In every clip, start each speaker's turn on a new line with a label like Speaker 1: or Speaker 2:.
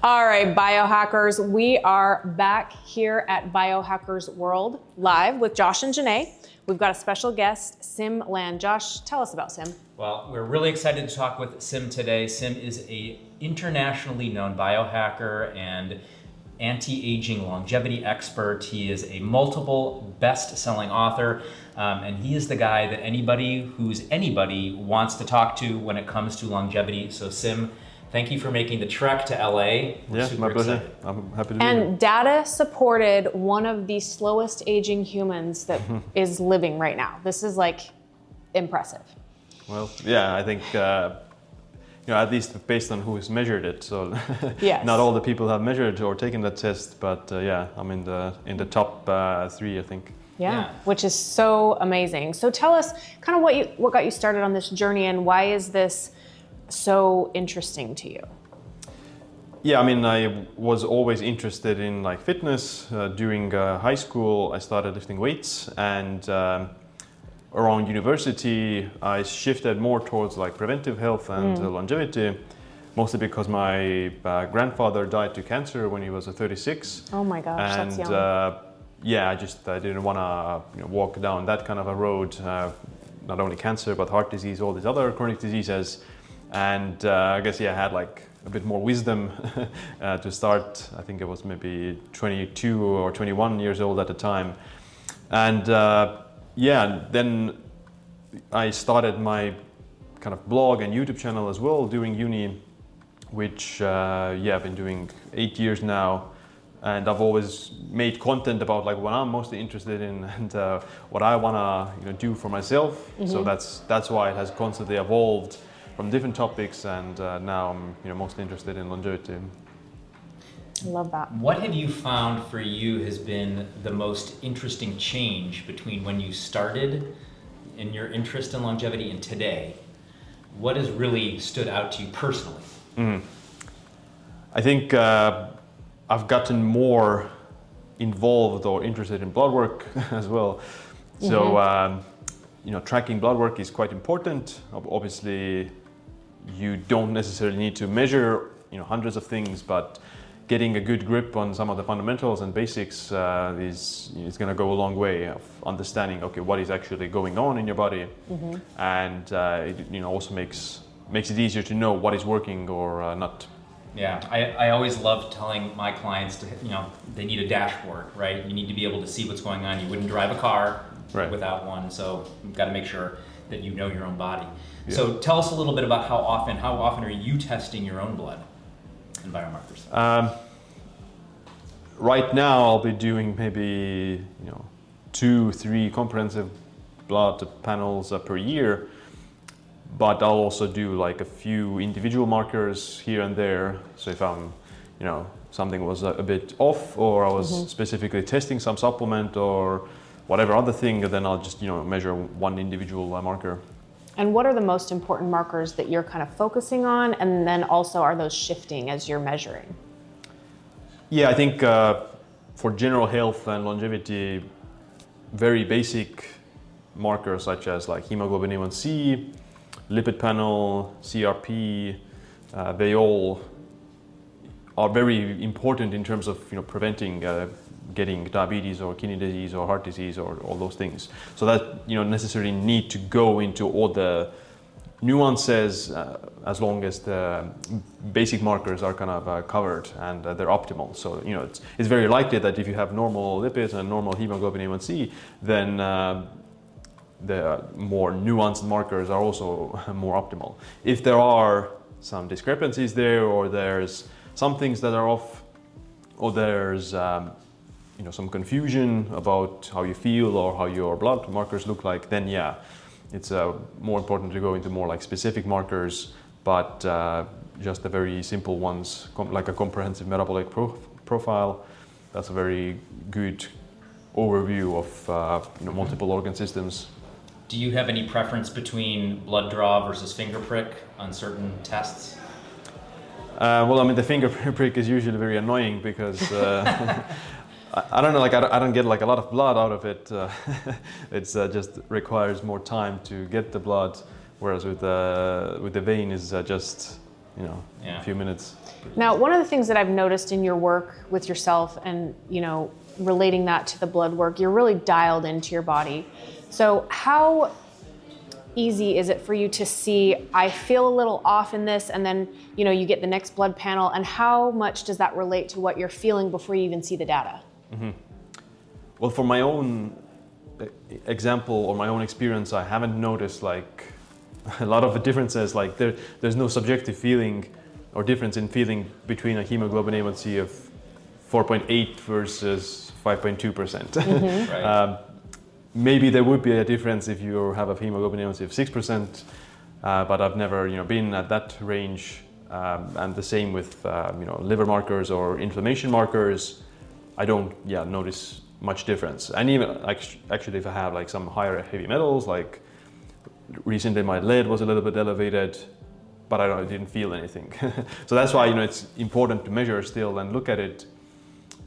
Speaker 1: All right, biohackers, we are back here at Biohackers World live with Josh and Janae. We've got a special guest, Siim Land. Josh, tell us about Siim.
Speaker 2: Well, we're really excited to talk with Siim today. Siim is an internationally known biohacker and anti-aging longevity expert. He is a multiple best-selling author, and he is the guy that anybody wants to talk to when it comes to longevity. So Siim, thank you for making the trek to LA.
Speaker 3: We're my pleasure. Excited. I'm happy to be here.
Speaker 1: And data supported one of the slowest aging humans that is living right now. This is like impressive.
Speaker 3: Well, yeah, I think at least based on who has measured it. So
Speaker 1: yes.
Speaker 3: Not all the people have measured or taken that test, but yeah, I'm in the top 3, I think.
Speaker 1: Yeah, which is so amazing. So tell us kind of what got you started on this journey, and why is this so interesting to you?
Speaker 3: Yeah, I mean, I was always interested in like fitness. During high school, I started lifting weights, and around university, I shifted more towards like preventive health and longevity, mostly because my grandfather died to cancer when he was 36.
Speaker 1: Oh my gosh,
Speaker 3: and,
Speaker 1: that's young.
Speaker 3: Yeah, I didn't want to walk down that kind of a road. Not only cancer, but heart disease, all these other chronic diseases. And I guess, yeah, I had like a bit more wisdom to start. I think I was maybe 22 or 21 years old at the time. And yeah, then I started my kind of blog and YouTube channel as well during uni, which I've been doing 8 years now. And I've always made content about like what I'm mostly interested in and what I want to do for myself. So that's why it has constantly evolved from different topics, and now I'm mostly interested in longevity.
Speaker 1: I love that.
Speaker 2: What have you found for you has been the most interesting change between when you started in your interest in longevity and today? What has really stood out to you personally?
Speaker 3: I think I've gotten more involved or interested in blood work as well. So tracking blood work is quite important. Obviously, you don't necessarily need to measure hundreds of things, but getting a good grip on some of the fundamentals and basics is going to go a long way of understanding what is actually going on in your body, and it also makes it easier to know what is working or not.
Speaker 2: Yeah, I always love telling my clients to they need a dashboard, right? You need to be able to see what's going on. You wouldn't drive a car without one, so you've got to make sure that you know your own body. Yeah. So tell us a little bit about how often are you testing your own blood and biomarkers?
Speaker 3: Right now I'll be doing maybe 2-3 comprehensive blood panels per year, but I'll also do like a few individual markers here and there. So if I'm something was a bit off, or I was specifically testing some supplement or whatever other thing, then I'll just measure one individual marker.
Speaker 1: And what are the most important markers that you're kind of focusing on, and then also are those shifting as you're measuring?
Speaker 3: Yeah, I think for general health and longevity, very basic markers such as like hemoglobin A1C, lipid panel, CRP, they all are very important in terms of preventing getting diabetes or kidney disease or heart disease or all those things. So that necessarily need to go into all the nuances as long as the basic markers are kind of covered and they're optimal. So it's very likely that if you have normal lipids and normal hemoglobin A1C, then the more nuanced markers are also more optimal. If there are some discrepancies there, or there's some things that are off, or there's some confusion about how you feel or how your blood markers look like, then yeah, it's more important to go into more like specific markers, but just the very simple ones, like a comprehensive metabolic profile. That's a very good overview of multiple organ systems.
Speaker 2: Do you have any preference between blood draw versus finger prick on certain tests?
Speaker 3: Well, I mean, the finger prick is usually very annoying because I don't know, like I don't get like a lot of blood out of it. It's just requires more time to get the blood, whereas with the vein is just a few minutes.
Speaker 1: Now, one of the things that I've noticed in your work with yourself and, relating that to the blood work, you're really dialed into your body. So how easy is it for you to see, I feel a little off in this, and then, you get the next blood panel, and how much does that relate to what you're feeling before you even see the data?
Speaker 3: Mm-hmm. Well, for my own example or my own experience, I haven't noticed like a lot of the differences. Like there's no subjective feeling or difference in feeling between a hemoglobin A1C of 4.8 versus 5.2%.
Speaker 2: Mm-hmm. Right.
Speaker 3: Maybe there would be a difference if you have a hemoglobin A1C of 6%, but I've never been at that range. And the same with liver markers or inflammation markers. I don't notice much difference. And even actually, if I have like some higher heavy metals, like recently my lead was a little bit elevated, but I didn't feel anything. So that's why it's important to measure still and look at it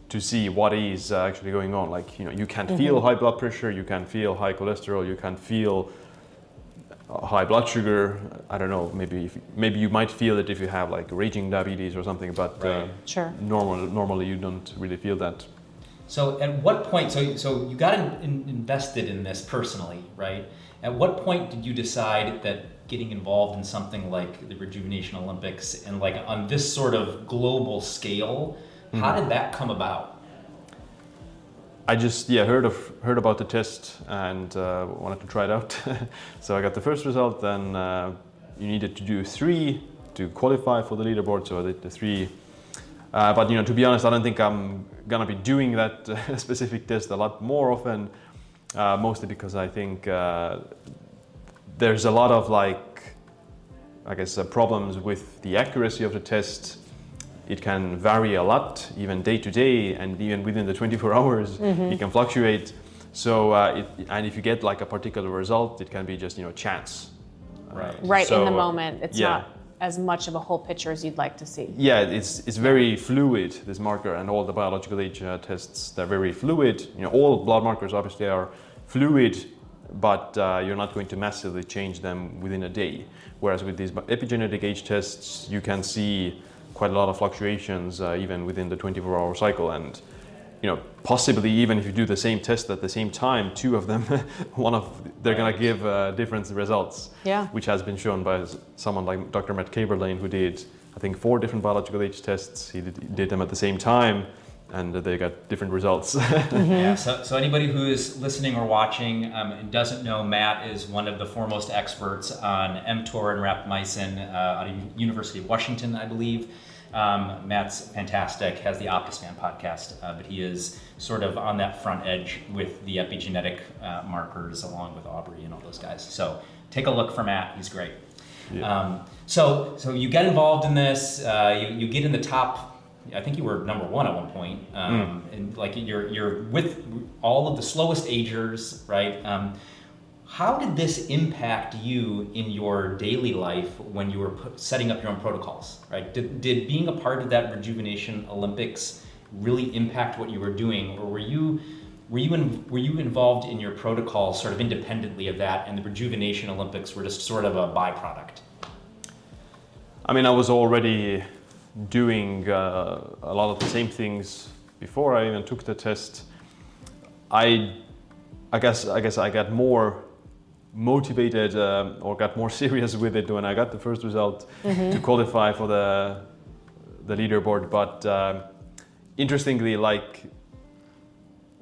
Speaker 3: to see what is actually going on. Like you can't feel high blood pressure, you can feel high cholesterol, you can feel high blood sugar. I don't know. Maybe you might feel it if you have like raging diabetes or something, but
Speaker 1: Sure.
Speaker 3: Normally you don't really feel that.
Speaker 2: So at what point, so you got invested in this personally, right? At what point did you decide that getting involved in something like the Rejuvenation Olympics and like on this sort of global scale, how did that come about?
Speaker 3: I just heard about the test and wanted to try it out. So I got the first result, then you needed to do 3 to qualify for the leaderboard, so I did the 3. But to be honest, I don't think I'm gonna be doing that specific test a lot more often, mostly because I think there's a lot of problems with the accuracy of the test. It can vary a lot, even day to day, and even within the 24 hours, it can fluctuate. So, and if you get like a particular result, it can be just chance.
Speaker 1: Right,
Speaker 3: so,
Speaker 1: in the moment. It's not as much of a whole picture as you'd like to see.
Speaker 3: Yeah, it's very fluid, this marker, and all the biological age tests, they're very fluid. All blood markers obviously are fluid, but you're not going to massively change them within a day. Whereas with these epigenetic age tests, you can see quite a lot of fluctuations even within the 24-hour cycle, and possibly even if you do the same test at the same time, 2 of them, they're gonna give different results.
Speaker 1: Yeah.
Speaker 3: Which has been shown by someone like Dr. Matt Caberlane, who did I think 4 different biological age tests. He did them at the same time, and they got different results.
Speaker 2: Yeah. So anybody who is listening or watching and doesn't know, Matt is one of the foremost experts on mTOR and rapamycin out of University of Washington, I believe. Matt's fantastic, has the Optispan podcast, but he is sort of on that front edge with the epigenetic markers along with Aubrey and all those guys. So take a look for Matt, he's great. Yeah. So you get involved in this, you get in the top, I think you were number 1 at one point, and like you're with all of the slowest agers, right? How did this impact you in your daily life when you were setting up your own protocols, right? Did being a part of that Rejuvenation Olympics really impact what you were doing, or were you involved in your protocol sort of independently of that, and the Rejuvenation Olympics were just sort of a byproduct?
Speaker 3: I mean, I was already doing a lot of the same things before I even took the test. I guess I got more motivated or got more serious with it when I got the first result to qualify for the leaderboard. But interestingly,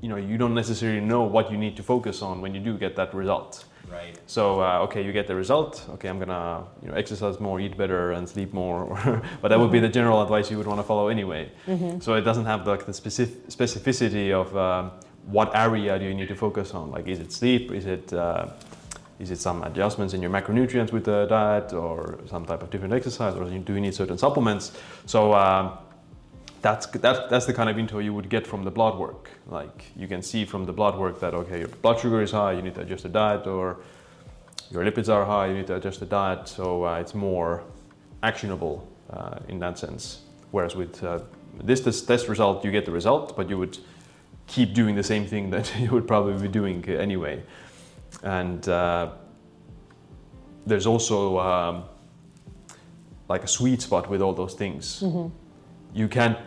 Speaker 3: you don't necessarily know what you need to focus on when you do get that result.
Speaker 2: Right.
Speaker 3: So okay, you get the result. Okay, I'm gonna exercise more, eat better, and sleep more. But that would be the general advice you would want to follow anyway. So it doesn't have the specificity of what area do you need to focus on. Like, is it sleep? Is it some adjustments in your macronutrients with the diet, or some type of different exercise, or do you need certain supplements? So that's the kind of info you would get from the blood work. Like, you can see from the blood work that, okay, your blood sugar is high, you need to adjust the diet, or your lipids are high, you need to adjust the diet. So it's more actionable in that sense. Whereas with this test result, you get the result, but you would keep doing the same thing that you would probably be doing anyway. And there's also like a sweet spot with all those things. You can't,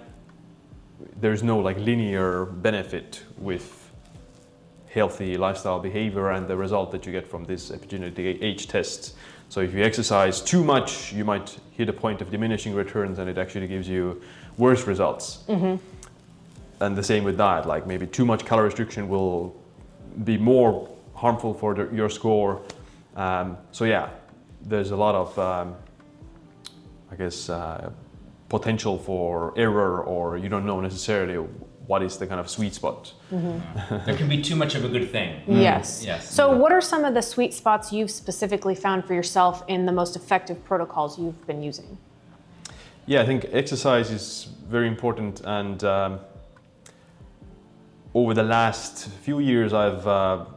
Speaker 3: there's no like linear benefit with healthy lifestyle behavior and the result that you get from this epigenetic age test. So if you exercise too much, you might hit a point of diminishing returns and it actually gives you worse results. And the same with diet, like maybe too much calorie restriction will be more harmful for your score. So yeah, there's a lot of, I guess, potential for error, or you don't know necessarily what is the kind of sweet spot.
Speaker 2: There can be too much of a good thing.
Speaker 1: Yes.
Speaker 2: Yes.
Speaker 1: So what are some of the sweet spots you've specifically found for yourself in the most effective protocols you've been using?
Speaker 3: Yeah, I think exercise is very important, and over the last few years I've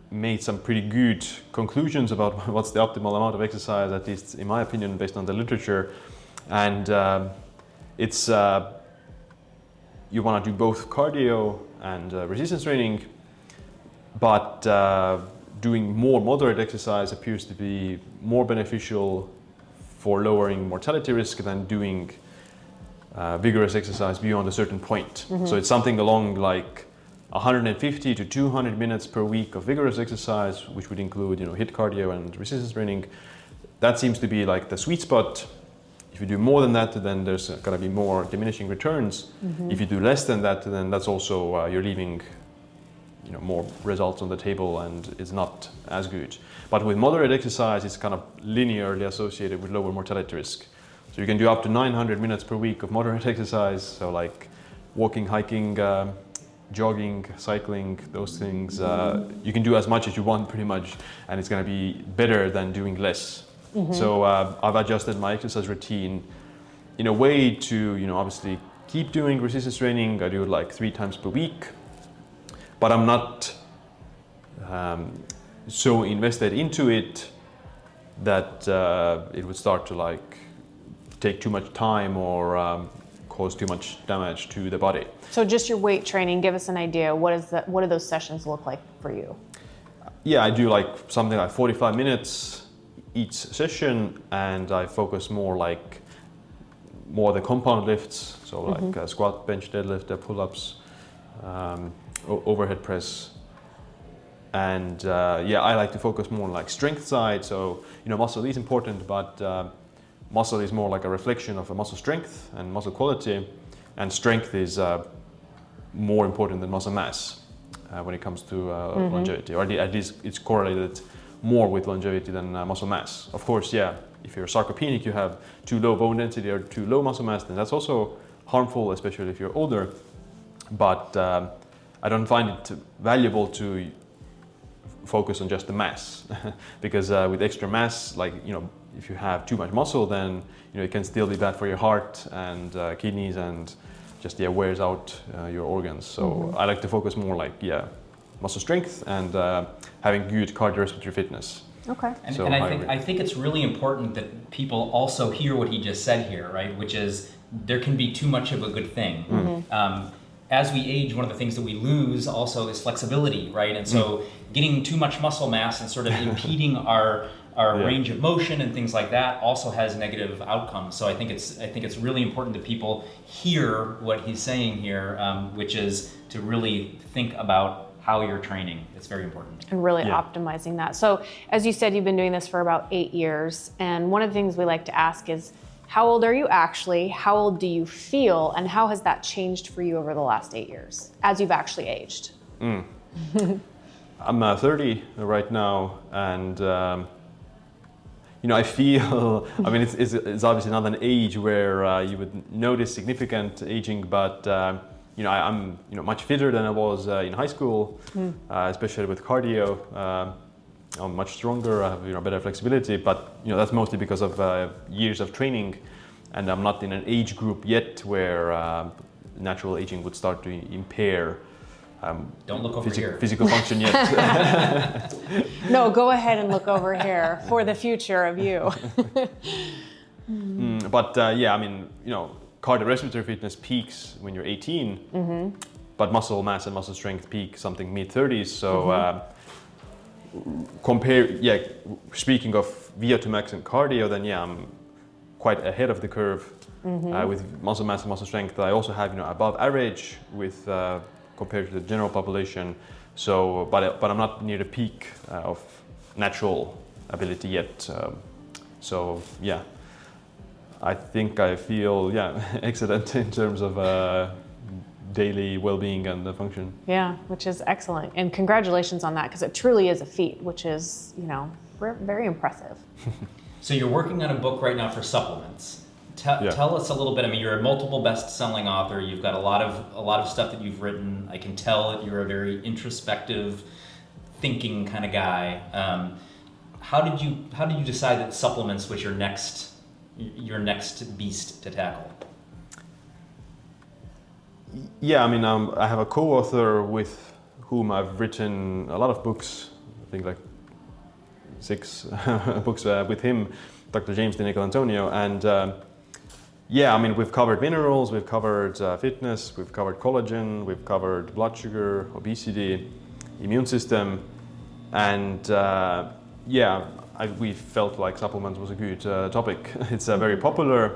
Speaker 3: made some pretty good conclusions about what's the optimal amount of exercise, at least in my opinion, based on the literature. And it's you want to do both cardio and resistance training, but doing more moderate exercise appears to be more beneficial for lowering mortality risk than doing vigorous exercise beyond a certain point. So it's something along like 150 to 200 minutes per week of vigorous exercise, which would include, HIIT cardio and resistance training. That seems to be like the sweet spot. If you do more than that, then there's going to be more diminishing returns. If you do less than that, then that's also you're leaving, more results on the table, and it's not as good. But with moderate exercise, it's kind of linearly associated with lower mortality risk. So you can do up to 900 minutes per week of moderate exercise. So like walking, hiking, jogging, cycling, those things. You can do as much as you want pretty much, and it's going to be better than doing less. So I've adjusted my exercise routine in a way to, obviously keep doing resistance training. I do it like 3 times per week, but I'm not so invested into it that it would start to like take too much time or cause too much damage to the body.
Speaker 1: So just your weight training, give us an idea. What do those sessions look like for you?
Speaker 3: Yeah, I do like something like 45 minutes each session, and I focus more the compound lifts, so like squat, bench, deadlift, pull-ups, overhead press, and I like to focus more on like strength side. So muscle is important, but muscle is more like a reflection of a muscle strength and muscle quality, and strength is more important than muscle mass when it comes to longevity, or at least it's correlated more with longevity than muscle mass. Of course, if you're sarcopenic, you have too low bone density or too low muscle mass, then that's also harmful, especially if you're older. But I don't find it valuable to focus on just the mass, because with extra mass, if you have too much muscle, then it can still be bad for your heart and kidneys, and just wears out your organs. So I like to focus more muscle strength and having good cardiorespiratory fitness.
Speaker 1: Okay.
Speaker 2: And I think it's really important that people also hear what he just said here, right? Which is there can be too much of a good thing. As we age, one of the things that we lose also is flexibility, right? And so getting too much muscle mass and sort of impeding our range of motion and things like that also has negative outcomes. So I think it's really important that people hear what he's saying here, which is to really think about how you're training. It's very important.
Speaker 1: And really optimizing that. So as you said, you've been doing this for about 8 years. And one of the things we like to ask is, how old are you actually? How old do you feel? And how has that changed for you over the last 8 years as you've actually aged?
Speaker 3: I'm 30 right now, and I feel, it's obviously not an age where you would notice significant aging, but I'm much fitter than I was in high school, especially with cardio. I'm much stronger. I have better flexibility, but that's mostly because of years of training, and I'm not in an age group yet where natural aging would start to impair
Speaker 2: don't look over here.
Speaker 3: Physical function yet.
Speaker 1: No, go ahead and look over here for the future of you.
Speaker 3: But cardiorespiratory fitness peaks when you're 18, but muscle mass and muscle strength peak something mid-30s. So speaking of VO2 max and cardio, then I'm quite ahead of the curve with muscle mass and muscle strength. I also have above average with compared to the general population. So, but I'm not near the peak of natural ability yet. So yeah, I think I feel excellent in terms of daily well-being and function.
Speaker 1: Yeah, which is excellent. And congratulations on that, because it truly is a feat, which is, very impressive.
Speaker 2: So you're working on a book right now for supplements. Tell us a little bit. I mean, you're a multiple best-selling author. You've got a lot of stuff that you've written. I can tell that you're a very introspective, thinking kind of guy. How did you decide that supplements was your next beast to tackle?
Speaker 3: Yeah, I mean, I have a co-author with whom I've written a lot of books. I think like 6 books with him, Dr. James DiNicolantonio, and I mean, we've covered minerals, we've covered fitness, we've covered collagen, we've covered blood sugar, obesity, immune system, and we felt like supplements was a good topic. It's very popular.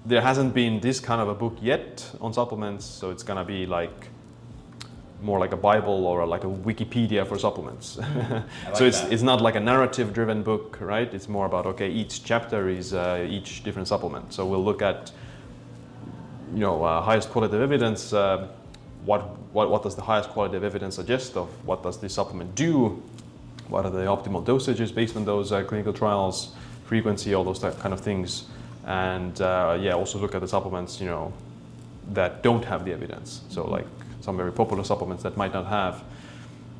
Speaker 3: There hasn't been this kind of a book yet on supplements, so it's gonna be like more like a Bible or like a Wikipedia for supplements. So it's not like a narrative-driven book, right? It's more about each chapter is each different supplement. So we'll look at highest qualitative evidence. What does the highest qualitative evidence suggest of what does this supplement do? What are the optimal dosages based on those clinical trials, frequency, all those kind of things. And also look at the supplements, that don't have the evidence. So like some very popular supplements that might not have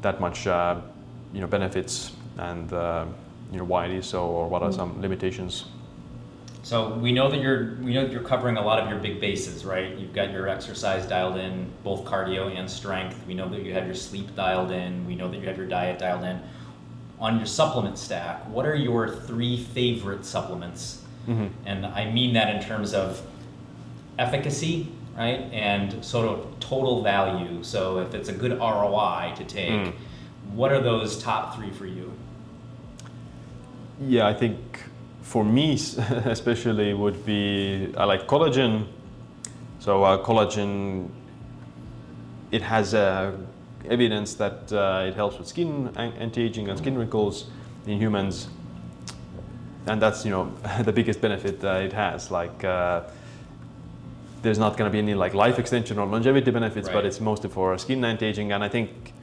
Speaker 3: that much, benefits, and why it is so, or what are some limitations.
Speaker 2: So we know that you're covering a lot of your big bases, right? You've got your exercise dialed in, both cardio and strength. We know that you have your sleep dialed in. We know that you have your diet dialed in. On your supplement stack, what are your 3 favorite supplements? And I mean that in terms of efficacy, right? And sort of total value. So if it's a good ROI to take, what are those top 3 for you?
Speaker 3: Yeah, I think for me especially would be, I like collagen. So collagen, it has evidence that it helps with skin anti-aging and skin wrinkles in humans. And that's the biggest benefit it has. Like there's not going to be any like life extension or longevity benefits, but it's mostly for skin anti-aging. And I think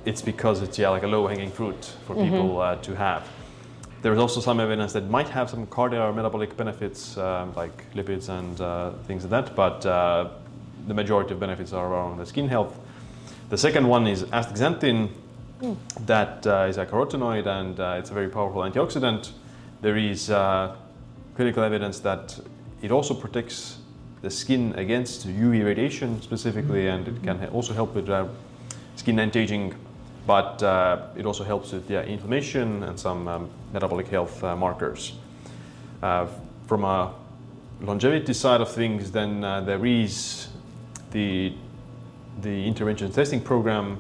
Speaker 3: it's because it's like a low-hanging fruit for people to have. There's also some evidence that might have some cardio or metabolic benefits, like lipids and things like that. But the majority of benefits are around the skin health. The second one is astaxanthin. That is a carotenoid, and it's a very powerful antioxidant. There is clinical evidence that it also protects the skin against UV radiation specifically, and it can also help with skin anti-aging, but it also helps with inflammation and some metabolic health markers. From a longevity side of things, then there is the intervention testing program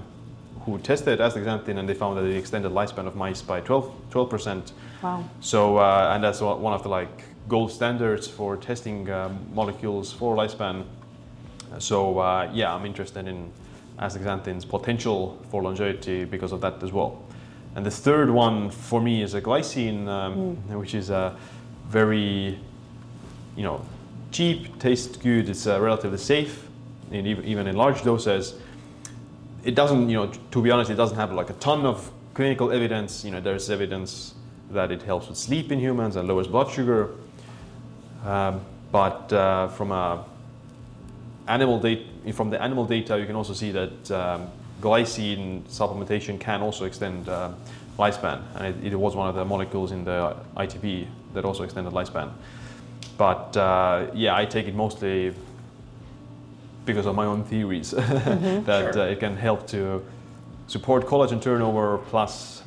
Speaker 3: who tested astaxanthin, and they found that it extended lifespan of mice by 12%.
Speaker 1: Wow.
Speaker 3: So, and that's one of the gold standards for testing molecules for lifespan. So, I'm interested in astaxanthin's potential for longevity because of that as well. And the third one for me is a glycine, which is a very, cheap, tastes good, it's relatively safe, even in large doses. It doesn't, to be honest, it doesn't have a ton of clinical evidence. There's evidence that it helps with sleep in humans and lowers blood sugar. But from the animal data, you can also see that glycine supplementation can also extend lifespan. And it was one of the molecules in the ITP that also extended lifespan. But I take it mostly because of my own theories that it can help to support collagen turnover plus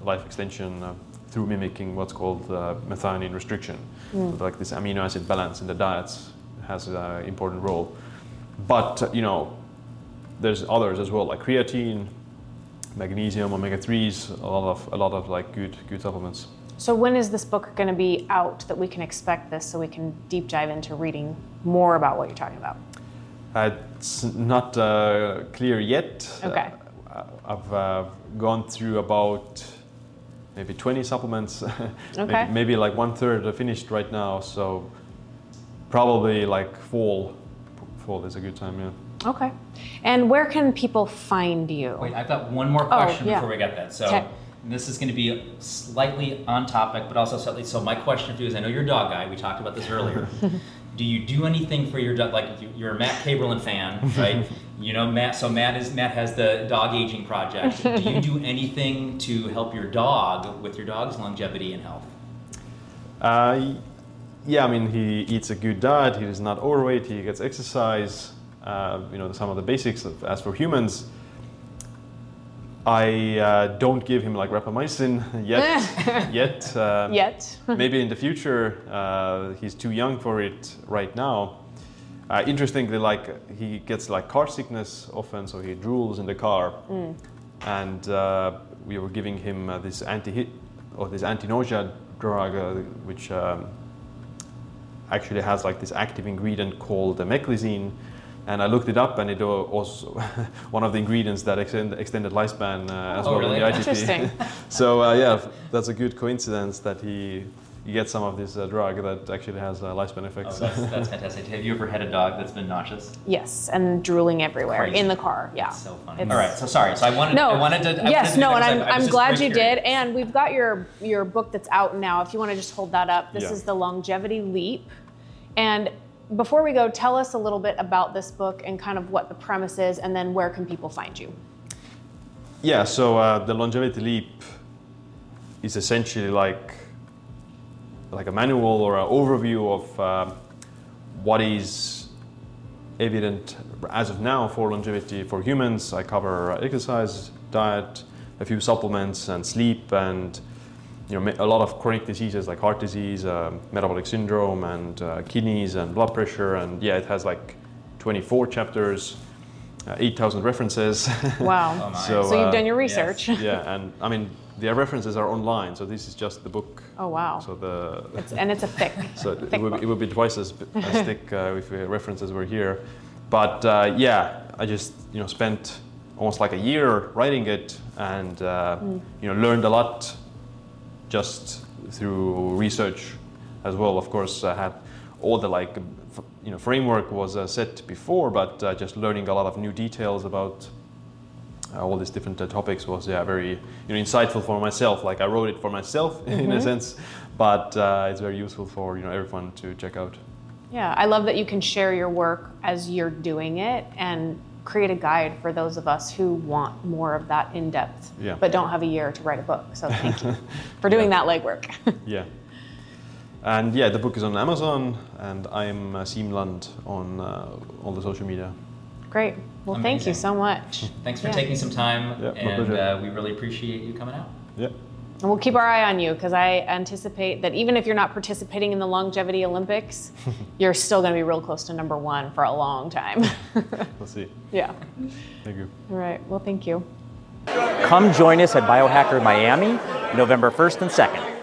Speaker 3: life extension through mimicking what's called methionine restriction. So like this amino acid balance in the diets has an important role. But there's others as well, like creatine, magnesium, omega-3s, a lot of good supplements.
Speaker 1: So when is this book going to be out that we can expect this so we can deep dive into reading more about what you're talking about?
Speaker 3: It's not clear yet.
Speaker 1: Okay.
Speaker 3: I've gone through about maybe 20 supplements.
Speaker 1: Okay.
Speaker 3: maybe like 1/3 are finished right now. So probably like fall. Fall is a good time, yeah.
Speaker 1: Okay. And where can people find you?
Speaker 2: Wait, I've got one more question
Speaker 1: yeah.
Speaker 2: before we get that. So
Speaker 1: Okay.
Speaker 2: this is going to be slightly on topic, but also slightly. So my question for you is, I know you're a dog guy. We talked about this earlier. Do you do anything for your dog? Like you're a Matt Caberlin fan, right? You know Matt. So Matt has the dog aging project. Do you do anything to help your dog with your dog's longevity and health?
Speaker 3: Yeah, I mean, he eats a good diet. He is not overweight. He gets exercise. Some of the basics. As for humans, I don't give him like rapamycin yet.
Speaker 1: Yet.
Speaker 3: Maybe in the future. He's too young for it right now. Interestingly, like he gets like car sickness often, so he drools in the car. And we were giving him this anti-nausea drug, which actually has like this active ingredient called glycine. And I looked it up, and it was one of the ingredients that extended lifespan as well
Speaker 2: really?
Speaker 3: in the IGP.
Speaker 1: Interesting.
Speaker 3: So yeah, that's a good coincidence that he gets some of this drug that actually has lifespan effects.
Speaker 2: Oh, that's fantastic. Have you ever had a dog that's been nauseous?
Speaker 1: Yes, and drooling everywhere
Speaker 2: Crazy.
Speaker 1: in the car. Yeah.
Speaker 2: That's so funny. All right, so sorry. So I wanted to.
Speaker 1: Yes, no, and I'm
Speaker 2: just
Speaker 1: glad
Speaker 2: very
Speaker 1: you
Speaker 2: curious.
Speaker 1: did. And we've got your book that's out now. If you want to just hold that up, this
Speaker 3: Yeah.
Speaker 1: is the Longevity Leap. And before we go, tell us a little bit about this book and kind of what the premise is, and then where can people find you?
Speaker 3: Yeah, so the Longevity Leap is essentially like a manual or an overview of what is evident as of now for longevity for humans. I cover exercise, diet, a few supplements, and sleep, and a lot of chronic diseases like heart disease, metabolic syndrome, and kidneys and blood pressure. And yeah, it has like 24 chapters, 8,000 references.
Speaker 1: Wow.
Speaker 2: Oh my.
Speaker 1: So you've done your research.
Speaker 2: Yes.
Speaker 3: Yeah, and I mean, the references are online, so this is just the book.
Speaker 1: Oh, wow.
Speaker 3: So
Speaker 1: It's a thick.
Speaker 3: so
Speaker 1: thick
Speaker 3: it would be twice as thick if the references were here. But yeah, I just spent almost like a year writing it, and learned a lot just through research as well. Of course, I had all the framework was set before, but just learning a lot of new details about all these different topics was very insightful for myself. Like I wrote it for myself in a sense, but it's very useful for everyone to check out.
Speaker 1: Yeah, I love that you can share your work as you're doing it and create a guide for those of us who want more of that in depth, but don't have a year to write a book. So thank you for doing that legwork.
Speaker 3: Yeah. And yeah, the book is on Amazon, and I'm Siim Land on all the social media.
Speaker 1: Great. Well,
Speaker 2: Amazing.
Speaker 1: Thank you so much.
Speaker 2: Thanks for taking some time,
Speaker 3: Yeah, my
Speaker 2: and
Speaker 3: pleasure.
Speaker 2: we really appreciate you coming out.
Speaker 3: Yeah.
Speaker 1: And we'll keep our eye on you, because I anticipate that even if you're not participating in the Longevity Olympics, you're still going to be real close to #1 for a long time.
Speaker 3: We'll see.
Speaker 1: Yeah.
Speaker 3: Thank you.
Speaker 1: All right. Well, thank you.
Speaker 4: Come join us at Biohacker Miami, November 1st and 2nd.